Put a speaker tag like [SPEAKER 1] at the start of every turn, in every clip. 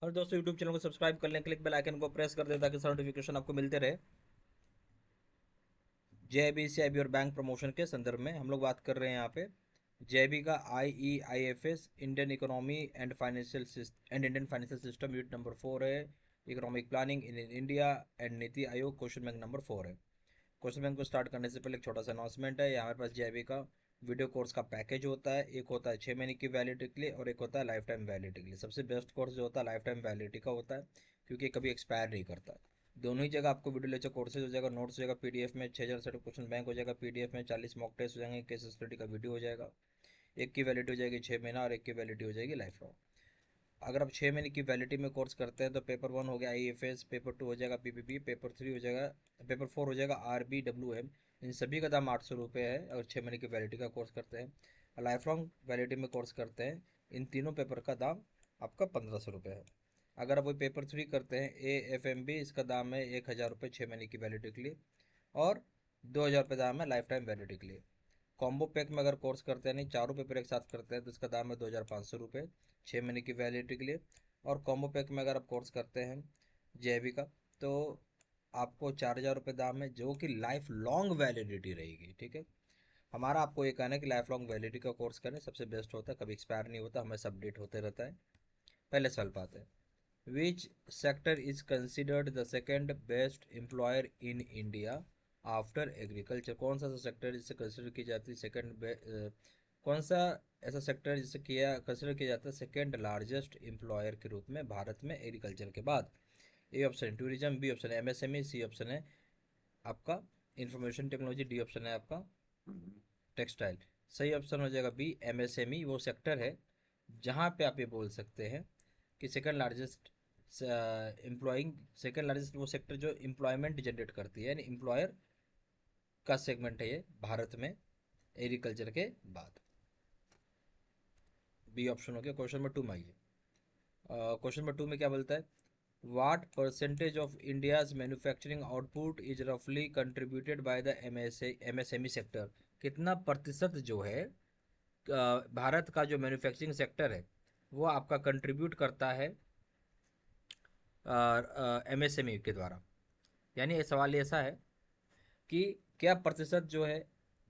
[SPEAKER 1] और दोस्तों YouTube channel को सब्सक्राइब कर लें, क्लिक बेल आइकन को प्रेस कर दें ताकि सारे नोटिफिकेशन आपको मिलते रहे। जेआईबी सीआईबी और बैंक प्रमोशन के संदर्भ में हम लोग बात कर रहे हैं यहाँ पे। जेआईबी का IEIFS Indian economy and Indian financial system unit number 4 है। Economic planning in India and NITI Aayog question bank number 4 है। क्वेश्चन बैंक को स्टार्ट करने से पहले एक छोटा सा अनाउंसमेंट है। यहाँ हमारे पास जेआईबी का वीडियो कोर्स का पैकेज होता है। एक होता है 6 महीने की वैलिडिटी के लिए और एक होता है लाइफ टाइम वैलिडिटी के लिए। सबसे बेस्ट कोर्स जो होता है लाइफ टाइम वैलिडिटी का होता है, क्योंकि कभी एक्सपायर नहीं करता। दोनों ही जगह आपको वीडियो लेक्चर कोर्सेज हो जाएगा, नोट्स हो जाएगा पीडीएफ में, 6000 सेट क्वेश्चन बैंक हो जाएगा पीडीएफ में, 40 मॉक टेस्ट हो जाएंगे, केस स्टडी का वीडियो हो जाएगा। एक की वैलिडिटी हो जाएगी 6 महीना और एक की वैलिडिटी हो जाएगी लाइफ लॉन्ग। अगर आप 6 महीने की वैलिडिटी में कोर्स करते हैं तो पेपर 1 हो गया IFS, पेपर 2 हो जाएगा PPP, पेपर 3 हो जाएगा, पेपर 4 हो जाएगा RBWM। इन सभी का दाम 800 रुपये है अगर 6 महीने की वैलिडिटी का कोर्स करते हैं। लाइफ लॉन्ग वैलिडिटी में कोर्स करते हैं, इन तीनों पेपर का दाम आपका 1500 रुपये है। अगर आप वही पेपर 3 करते हैं AFMB, इसका दाम है 1000 रुपये 6 महीने की वैलिडिटी के लिए और 2000 रुपये दाम है लाइफ टाइम वैलिडिटी के लिए। कॉम्बो पैक में अगर कोर्स करते हैं, नहीं चारों पेपर एक साथ करते हैं, तो इसका दाम है 2500 रुपये 6 महीने की वैलिडिटी के लिए। और कॉम्बो पैक में अगर आप कोर्स करते हैं जेबी का, तो आपको 4000 रुपये दाम है, जो कि लाइफ लॉन्ग वैलिडिटी रहेगी। ठीक है, हमारा आपको ये कहना है कि लाइफ लॉन्ग वैलिडिटी का कोर्स करें, सबसे बेस्ट होता है, कभी एक्सपायर नहीं होता, हमेशा अपडेट होते रहता है। पहले सवाल पाते हैं। Which sector is considered the second best employer in India after agriculture? कौन सा सेक्टर जिससे कंसिडर की जाती है कौन सा ऐसा सेक्टर जिससे कंसिडर किया जाता है सेकेंड लार्जेस्ट एम्प्लॉयर के रूप में भारत में एग्रीकल्चर के बाद? ए ऑप्शन है टूरिज्म, बी ऑप्शन है MSME, सी ऑप्शन है आपका इंफॉर्मेशन टेक्नोलॉजी, डी ऑप्शन है आपका टेक्सटाइल। सही ऑप्शन हो जाएगा बी MSME। वो सेक्टर है जहाँ पे आप ये बोल सकते हैं कि second largest employing, second largest वो सेक्टर जो एम्प्लॉयमेंट जनरेट करती है, यानी एम्प्लॉयर का सेगमेंट है ये भारत में एग्रीकल्चर के बाद। बी ऑप्शन हो गया। क्वेश्चन नंबर 2 में आइए। क्वेश्चन नंबर 2 में क्या बोलता है? What percentage of India's manufacturing output is रफली contributed by the MSME sector? कितना प्रतिशत जो है भारत का जो मैन्युफैक्चरिंग सेक्टर है वो आपका कंट्रीब्यूट करता है MSME के द्वारा? यानी ये सवाल ऐसा है कि क्या प्रतिशत जो है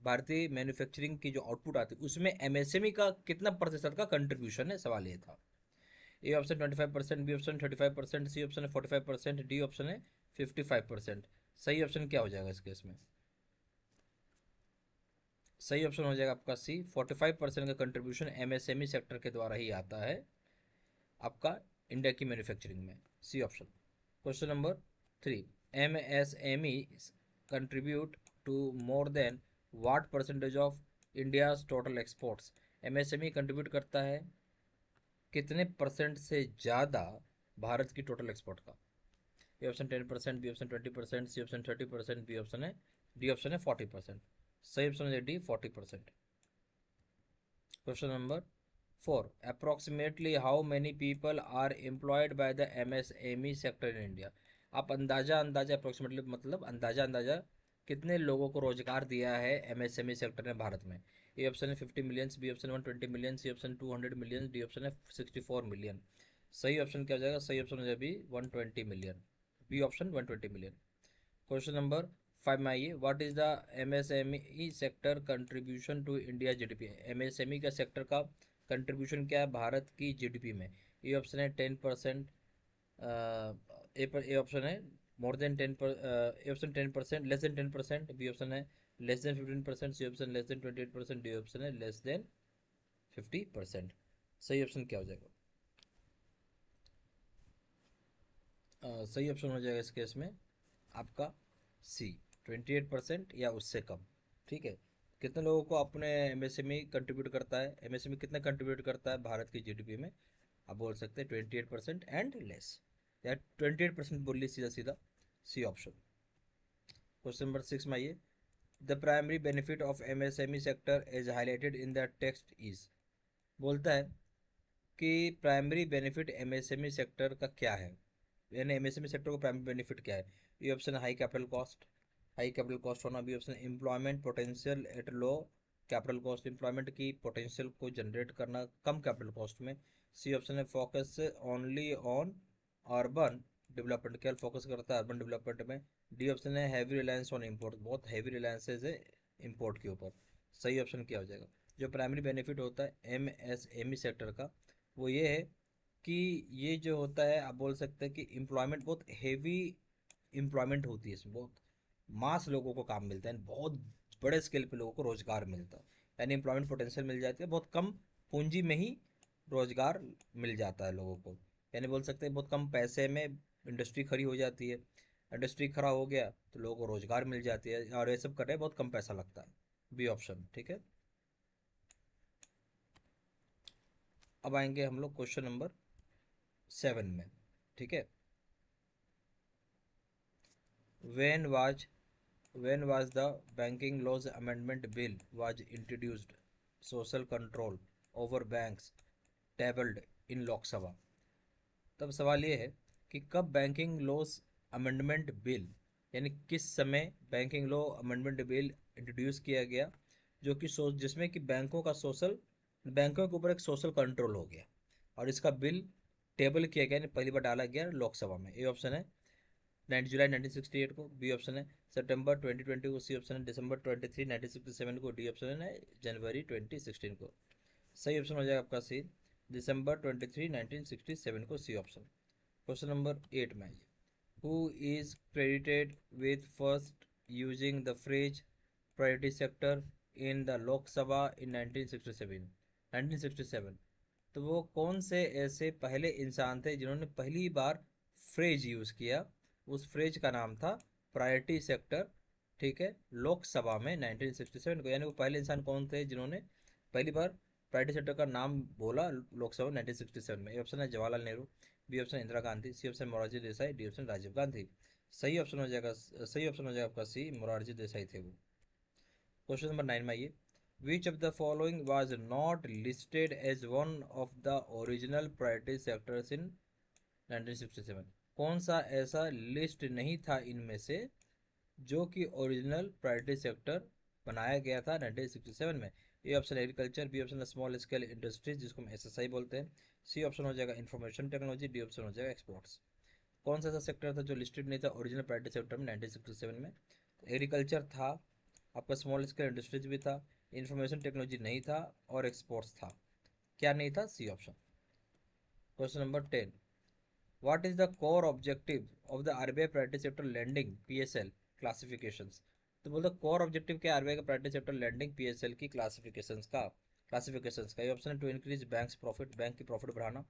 [SPEAKER 1] भारतीय मैन्युफैक्चरिंग की जो आउटपुट आती है उसमें MSME का कितना प्रतिशत का कंट्रीब्यूशन है, सवाल ये था। A option 25%, B option 35%, C option है 45%, डी ऑप्शन है 55%। सही ऑप्शन क्या हो जाएगा इस केस में? सही ऑप्शन हो जाएगा आपका सी, 45% का कंट्रीब्यूशन MSME सेक्टर के द्वारा ही आता है आपका इंडिया की मैन्युफैक्चरिंग में। C option. Question number 3। MSME contribute to more than what percentage of India's total exports? MSME contribute करता है कितने परसेंट से ज़्यादा भारत की टोटल एक्सपोर्ट का? A option 10%, B option 20%, C option 30%, B option है डी ऑप्शन है 40%। सही ऑप्शन है D, 40%। Question number 4। Approximately how many people are employed by the MSME sector in India? आप अंदाजा अंदाजा अप्रोक्सीमेटली मतलब अंदाजा अंदाजा कितने लोगों को रोजगार दिया है MSME सेक्टर ने भारत में? ए ऑप्शन है 50 million, B option 120 million, C option 200 million, D option है 64 मिलियन। सही ऑप्शन क्या हो जाएगा? सही ऑप्शन हो जाएगा B, 120 million. B option 120 million. Question number 5 में आइए। What is the MSME sector contribution to India GDP? MSME का सेक्टर का कंट्रीब्यूशन क्या है भारत की GDP में? ए ऑप्शन है 10%, ए ऑप्शन है more than 10 A option 10%, less than 10%, B option है less than 15%, C option less than 28%, D option है लेस देन 50%। सही ऑप्शन क्या हो जाएगा? सही ऑप्शन हो जाएगा इस केस में आपका सी, 28% या उससे कम। ठीक है, कितने लोगों को अपने MSME कंट्रीब्यूट करता है, MSME कितना कंट्रीब्यूट करता है भारत की GDP में? आप बोल सकते हैं 28% एंड लेस, या 28% बोलिए सीधा सीधा। सी ऑप्शन। क्वेश्चन नंबर 6 में आइए। The primary benefit of MSME sector is highlighted in the text is? बोलता है कि प्राइमरी बेनिफिट MSME सेक्टर का क्या है, यानी MSME सेक्टर को प्राइमरी बेनिफिट क्या है? ये ऑप्शन है high capital cost, high capital cost होना। B option employment potential at low capital cost, employment की पोटेंशियल को जनरेट करना कम कैपिटल कॉस्ट में। सी ऑप्शन है focus only on urban development, क्या फोकस करता है अर्बन डेवलपमेंट में। डी ऑप्शन है हैवी रिलायंस ऑन इम्पोर्ट, बहुत हैवी रिलायंसेज है इम्पोर्ट के ऊपर। सही ऑप्शन क्या हो जाएगा? जो प्राइमरी बेनिफिट होता है एमएसएमई सेक्टर का वो ये है कि ये जो होता है आप बोल सकते हैं कि एम्प्लॉयमेंट बहुत हेवी एम्प्लॉयमेंट होती है, इसमें बहुत मास लोगों को काम मिलता है, बहुत बड़े स्केल पे लोगों को रोजगार मिलता है, यानी एम्प्लॉयमेंट पोटेंशियल मिल जाती है, बहुत कम पूंजी में ही रोजगार मिल जाता है लोगों को। यानी बोल सकते हैं बहुत कम पैसे में इंडस्ट्री खड़ी हो जाती है, इंडस्ट्री खड़ा हो गया तो लोगों को रोजगार मिल जाती है, और ये सब कर रहे हैं बहुत कम पैसा लगता है। बी ऑप्शन ठीक है। अब आएंगे हम लोग क्वेश्चन नंबर 7 में, ठीक है। When was when was the Banking Laws Amendment Bill was introduced? Social control over banks tabled in Lok Sabha। तब सवाल ये है कि कब बैंकिंग लॉज अमेंडमेंट बिल, यानी किस समय banking law amendment bill introduce किया गया, जो कि जिसमें कि बैंकों का सोशल, बैंकों के ऊपर एक सोशल कंट्रोल हो गया, और इसका बिल टेबल किया गया, यानी पहली बार डाला गया लोकसभा में। ए ऑप्शन है 9 जुलाई 1968 को, बी ऑप्शन है सितंबर 2020 को, सी ऑप्शन है दिसंबर 23 1967 को, डी ऑप्शन है जनवरी 2016 को। सही ऑप्शन हो जाएगा आपका सी, दिसंबर 23 1967 को, सी ऑप्शन। क्वेश्चन नंबर 8 में आइए, who is credited with first using the phrase priority sector in the Lok Sabha in 1967। तो वो कौन से ऐसे पहले इंसान थे जिन्होंने पहली बार फ्रेज यूज किया, उस फ्रेज का नाम था प्रायोरिटी सेक्टर, ठीक है, लोकसभा में 1967 को। यानी वो पहले इंसान कौन थे जिन्होंने पहली बार प्रायोरिटी सेक्टर का नाम बोला लोकसभा 1967 में। ए ऑप्शन है Jawaharlal Nehru, B option Indira Gandhi, C option Morarji Desai, D option Rajiv Gandhi. सही ऑप्शन हो जाएगा, सही ऑप्शन हो जाएगा आपका सी, मोरारजी देसाई थे वो। क्वेश्चन नंबर 9 में आइए, which of the following was not listed as one of the original priority sectors in 1967। कौन सा ऐसा लिस्ट नहीं था इनमें से जो कि ओरिजिनल प्रायोरिटी सेक्टर बनाया गया था 1967 में? A option agriculture, B option small scale industries जिसको हम एसएसआई बोलते हैं, सी ऑप्शन हो जाएगा इंफॉर्मेशन टेक्नोलॉजी, डी ऑप्शन हो जाएगा एक्सपोर्ट्स। कौन सा ऐसा सेक्टर था जो लिस्टेड नहीं था ओरिजिनल प्रायोरिटी सेक्टर में 1967 में? एग्रीकल्चर था, आपका स्मॉल स्केल इंडस्ट्रीज भी था, इंफॉर्मेशन टेक्नोलॉजी नहीं था, और एक्सपोर्ट्स था। क्या नहीं था? C option. Question number 10, what is the core objective of the RBI priority sector lending PSL classifications? तो बोलते कोर ऑब्जेक्टिव क्या आरबीआई का प्रायोरिटी सेक्टर लैंडिंग पीएसएल की क्लासिफिकेशंस का। ये ऑप्शन है to increase banks profit, bank की profit बढ़ाना,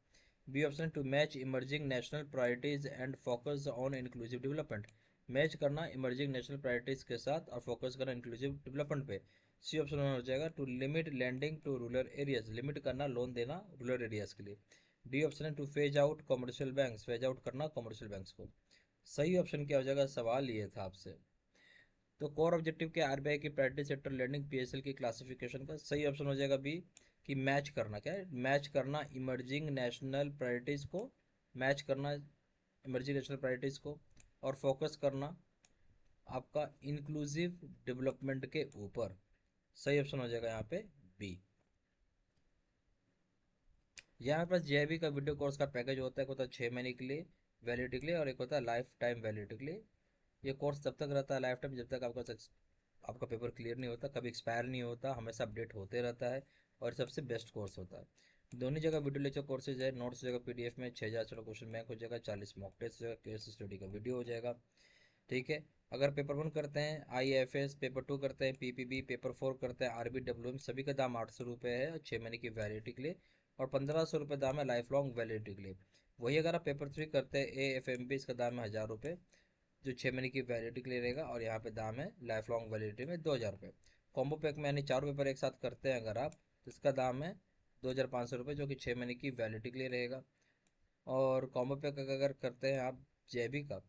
[SPEAKER 1] बी ऑप्शन है to match emerging national priorities and focus on inclusive development, match करना इमर्जिंग नेशनल प्रायोरिटीज के साथ और फोकस करना इंक्लूसिव डेवलपमेंट पे। सी ऑप्शन हो जाएगा to limit lending to rural areas, limit करना लोन देना रूरल एरियाज के लिए। डी ऑप्शन है to phase out commercial banks, phase out करना कमर्शियल बैंक्स को। सही ऑप्शन क्या हो जाएगा? सवाल ये था आपसे, तो कोर ऑब्जेक्टिव क्या आरबीआई की प्रायोरिटी सेक्टर लैंडिंग पीएसएल की क्लासिफिकेशन का? सही ऑप्शन हो जाएगा बी, कि मैच करना, क्या है? मैच करना इमर्जिंग नेशनल प्रायोरिटीज को, मैच करना इमर्जिंग नेशनल प्रायोरिटीज को, और फोकस करना आपका इंक्लूसिव डेवलपमेंट के ऊपर। सही ऑप्शन हो जाएगा यहाँ पे बी। यहाँ पास जेआईबी का वीडियो कोर्स का पैकेज होता है, एक होता है 6 महीने के लिए वैलिडिटी के लिए, और एक होता है लाइफ टाइम वैलिडिटी के लिए। ये कोर्स तब तक रहता है लाइफ टाइम जब तक आपका पेपर क्लियर नहीं होता, कभी एक्सपायर नहीं होता, हमेशा अपडेट होते रहता है, और सबसे बेस्ट कोर्स होता है। दोनों जगह वीडियो लेक्चर कोर्सेज है, नोट्स जगह पीडीएफ में 6,000 क्वेश्चन बैंक हो जाएगा, 40 मॉक टेस्ट जगह केस स्टडी का वीडियो हो जाएगा, ठीक है। अगर पेपर 1 करते हैं आईएफएस, पेपर 2 करते हैं पीपीबी, पेपर 4 करते हैं आरबीडब्ल्यूएम, सभी का दाम 800 रुपये है 6 महीने की वैलिडिटी के लिए, और 1500 रुपये दाम है लाइफ लॉन्ग वैलिडिटी के लिए। वही अगर आप पेपर 3 करते हैं एएफएमपी, इसका दाम है 1000 रुपये जो 6 महीने की वैलिडिटी के लिए रहेगा, और यहाँ पे दाम है लाइफ लॉन्ग वैलिडिटी में 2000 रुपये। कॉम्बो पैक में यानी 4 पेपर एक साथ करते हैं अगर आप, तो इसका दाम है 2500 रुपये जो कि 6 महीने की वैलिडिटी के लिए रहेगा। और कॉम्बो पैक अगर करते हैं आप जेबी का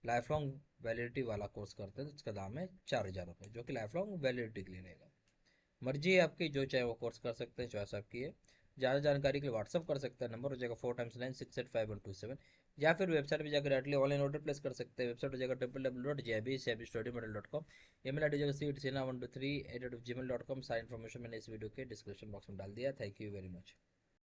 [SPEAKER 1] लाइफ लॉन्ग वैलिडिटी वाला कोर्स करते हैं तो इसका दाम है 4000 रुपये जो कि लाइफ लॉन्ग वैलिडिटी के लिए रहेगा। मर्जी है आपकी, जो चाहे वो कोर्स कर सकते हैं, चॉइस आपकी है। ज़्यादा जानकारी के लिए व्हाट्सअप कर सकते हैं, नंबर हो जाएगा 4x9685127, या फिर वेबसाइट पर जाकर डायरेक्टली ऑनलाइन ऑर्डर प्लेस कर सकते हैं। वेबसाइट हो जाएगा www.jbstudymetal.com, ईमेल आई डी जाएगा citsena123@gmail.com। सारी इन्फॉर्मेशन मैंने इस वीडियो के डिस्क्रिप्शन बॉक्स में डाल दिया। Thank you very much.